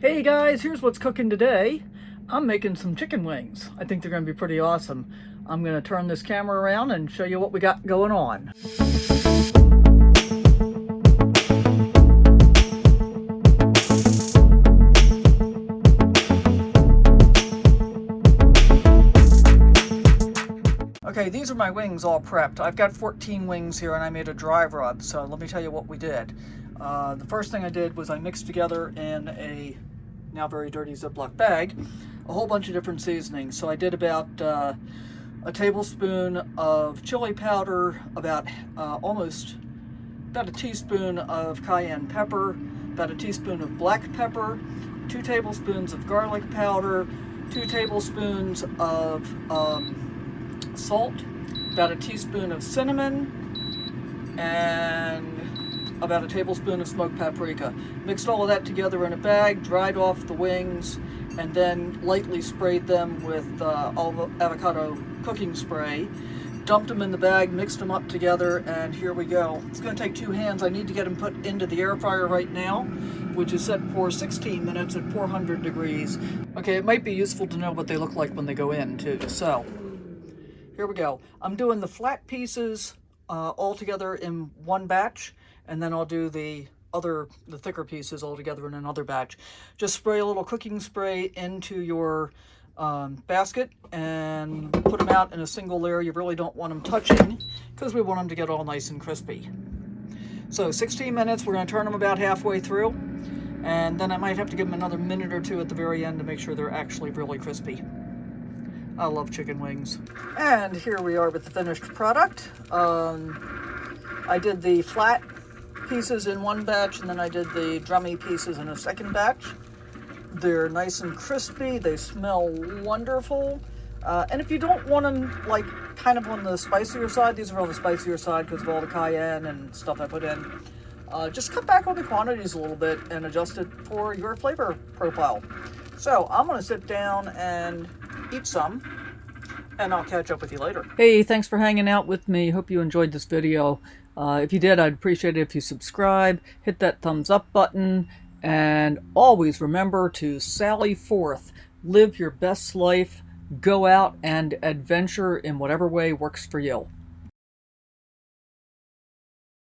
Hey guys, here's what's cooking today. I'm making some chicken wings. I think they're going to be pretty awesome. I'm going to turn this camera around and show you what we got going on. Okay, these are my wings all prepped. I've got 14 wings here and I made a dry rub, so let me tell you what we did. The first thing I did was I mixed together in a now very dirty Ziploc bag a whole bunch of different seasonings. So I did about a tablespoon of chili powder, about a teaspoon of cayenne pepper, about a teaspoon of black pepper, 2 tablespoons of garlic powder, 2 tablespoons of salt, about a teaspoon of cinnamon, and about a tablespoon of smoked paprika. Mixed all of that together in a bag, dried off the wings, and then lightly sprayed them with avocado cooking spray. Dumped them in the bag, mixed them up together, and here we go. It's going to take 2 hands. I need to get them put into the air fryer right now, which is set for 16 minutes at 400 degrees. Okay, it might be useful to know what they look like when they go in too. So here we go. I'm doing the flat pieces all together in one batch, and then I'll do the thicker pieces all together in another batch. Just spray a little cooking spray into your basket and put them out in a single layer. You really don't want them touching because we want them to get all nice and crispy. So 16 minutes, we're going to turn them about halfway through, and then I might have to give them another minute or two at the very end to make sure they're actually really crispy. I love chicken wings. And here we are with the finished product. I did the flat pieces in one batch, and then I did the drummy pieces in a second batch. They're nice and crispy. They smell wonderful. And if you don't want them like kind of on the spicier side, these are on the spicier side because of all the cayenne and stuff I put in. Just cut back on the quantities a little bit and adjust it for your flavor profile. So I'm going to sit down and eat some, and I'll catch up with you later. Hey, thanks for hanging out with me. Hope you enjoyed this video. If you did, I'd appreciate it if you subscribe, hit that thumbs up button, and always remember to sally forth, live your best life, go out and adventure in whatever way works for you.